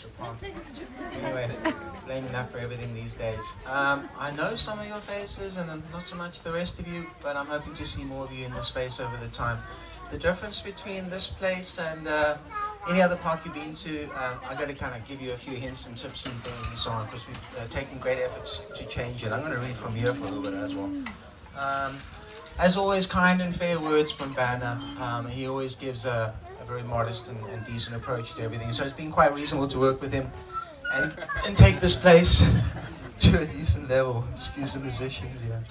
apart. Anyway, blaming that for everything these days. I know some of your faces and not so much the rest of you, but I'm hoping to see more of you in the space over the time. The difference between this place and any other park you've been to, I'm going to kind of give you a few hints and tips and things and so on, because we've taken great efforts to change it. I'm going to read from here for a little bit as well. As always, kind and fair words from Vanna. He always gives a very modest and decent approach to everything. So it's been quite reasonable to work with him and take this place to a decent level. Excuse the musicians here.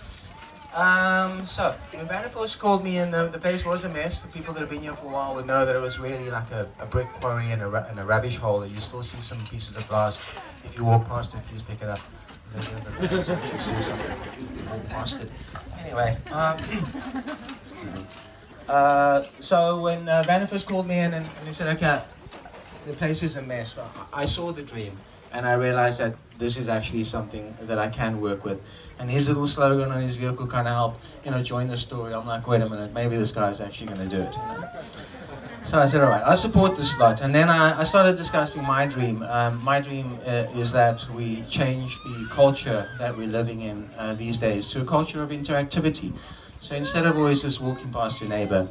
So, when Vanna first called me in, the place was a mess. The people that have been here for a while would know that it was really like a brick quarry and a rubbish hole. You still see some pieces of glass. If you walk past it, please pick it up. Walk past it. Anyway, so when Vanna first called me in and he said, okay, the place is a mess, but I saw the dream and I realized that this is actually something that I can work with. And his little slogan on his vehicle kind of helped, join the story. I'm like, wait a minute, maybe this guy's actually going to do it. So I said, all right, I support this lot. And then I started discussing my dream. My dream is that we change the culture that we're living in these days to a culture of interactivity. So instead of always just walking past your neighbor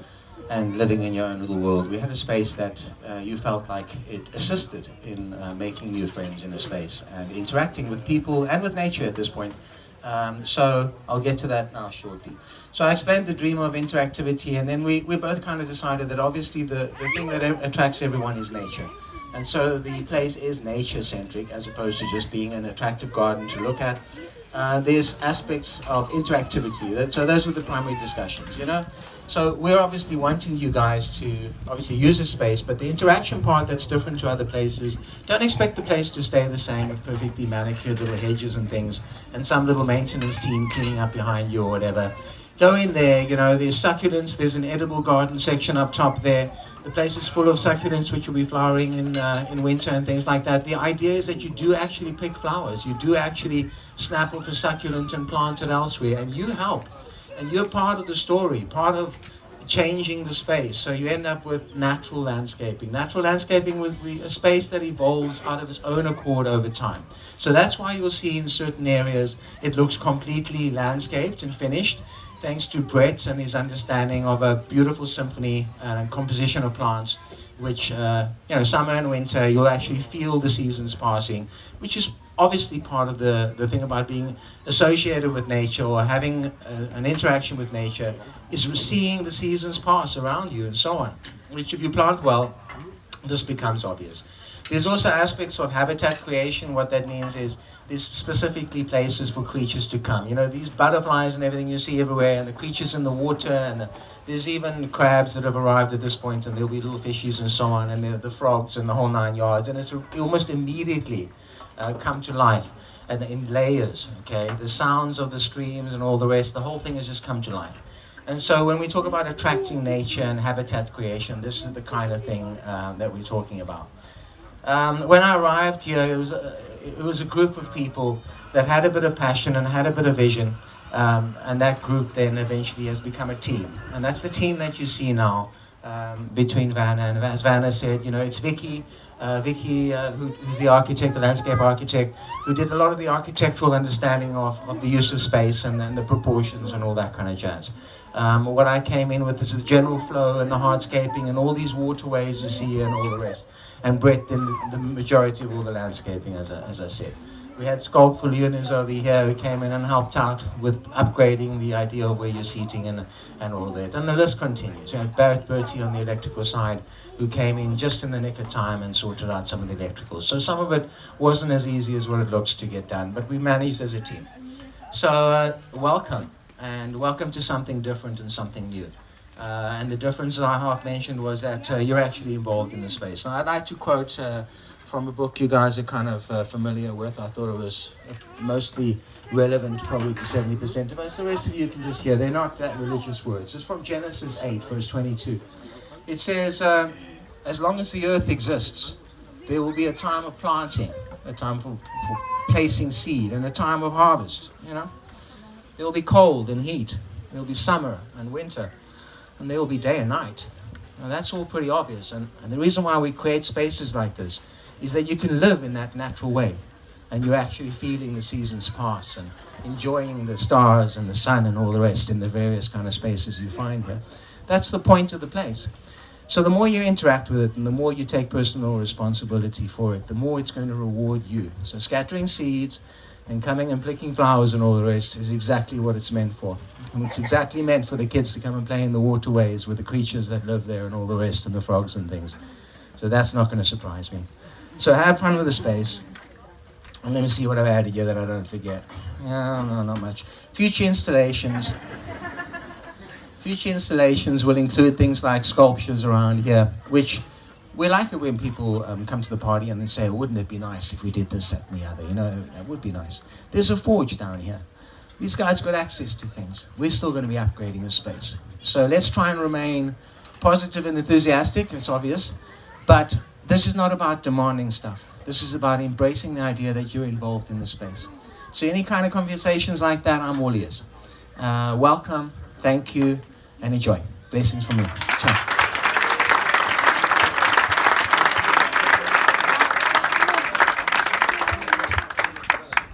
and living in your own little world, we had a space that you felt like it assisted in making new friends in a space and interacting with people and with nature at this point. So I'll get to that now shortly. So I explained the dream of interactivity, and then we both kind of decided that obviously the thing that attracts everyone is nature. And so the place is nature-centric as opposed to just being an attractive garden to look at. There's aspects of interactivity. So those were the primary discussions, So we're obviously wanting you guys to obviously use the space, but the interaction part that's different to other places, don't expect the place to stay the same with perfectly manicured little hedges and things, and some little maintenance team cleaning up behind you or whatever. Go in there, there's succulents, there's an edible garden section up top there. The place is full of succulents which will be flowering in winter and things like that. The idea is that you do actually pick flowers. You do actually snap off a succulent and plant it elsewhere, and you help. And you're part of the story, part of changing the space. So you end up with natural landscaping. Natural landscaping will be a space that evolves out of its own accord over time. So that's why you'll see in certain areas it looks completely landscaped and finished, thanks to Brett and his understanding of a beautiful symphony and composition of plants, which, summer and winter, you'll actually feel the seasons passing, which is obviously part of the thing about being associated with nature or having an interaction with nature, is seeing the seasons pass around you and so on, which if you plant well, this becomes obvious. There's also aspects of habitat creation. What that means is there's specifically places for creatures to come. These butterflies and everything you see everywhere, and the creatures in the water, and there's even crabs that have arrived at this point, and there'll be little fishies and so on, and the frogs and the whole 9 yards, and it's almost immediately come to life and in layers, okay? The sounds of the streams and all the rest, the whole thing has just come to life. And so when we talk about attracting nature and habitat creation, this is the kind of thing that we're talking about. When I arrived here, it was a group of people that had a bit of passion and had a bit of vision, and that group then eventually has become a team. And that's the team that you see now between Vanna and, as Vanna said, it's Vicky, who's the architect, the landscape architect, who did a lot of the architectural understanding of the use of space and the proportions and all that kind of jazz. What I came in with is the general flow and the hardscaping and all these waterways you see here and all the rest. And Brett then the majority of all the landscaping, as I said. We had Skulk Fuliunas over here who came in and helped out with upgrading the idea of where you're seating and all that. And the list continues. We had Barrett Bertie on the electrical side who came in just in the nick of time and sorted out some of the electricals. So some of it wasn't as easy as what it looks to get done, but we managed as a team. So welcome, and welcome to something different and something new. And the difference I half mentioned was that you're actually involved in the space. And I'd like to quote from a book you guys are kind of familiar with. I thought it was mostly relevant probably to 70% of us. The rest of you can just hear. They're not that religious words. It's from Genesis 8, verse 22. It says, as long as the earth exists, there will be a time of planting, a time for placing seed, and a time of harvest, There will be cold and heat. There will be summer and winter. And there will be day and night. Now that's all pretty obvious. And the reason why we create spaces like this is that you can live in that natural way, and you're actually feeling the seasons pass and enjoying the stars and the sun and all the rest in the various kind of spaces you find here. That's the point of the place. So the more you interact with it and the more you take personal responsibility for it, the more it's going to reward you. So scattering seeds and coming and picking flowers and all the rest is exactly what it's meant for. And it's exactly meant for the kids to come and play in the waterways with the creatures that live there and all the rest, and the frogs and things. So that's not going to surprise me. So have fun with the space. And let me see what I've added here that I don't forget. No, not much. Future installations will include things like sculptures around here, which we like it when people come to the party and they say, wouldn't it be nice if we did this, that, and the other? You know, it would be nice. There's a forge down here. These guys got access to things. We're still going to be upgrading the space. So let's try and remain positive and enthusiastic, it's obvious. But this is not about demanding stuff. This is about embracing the idea that you're involved in the space. So any kind of conversations like that, I'm all ears. Welcome, thank you, and enjoy. Blessings from me. Ciao.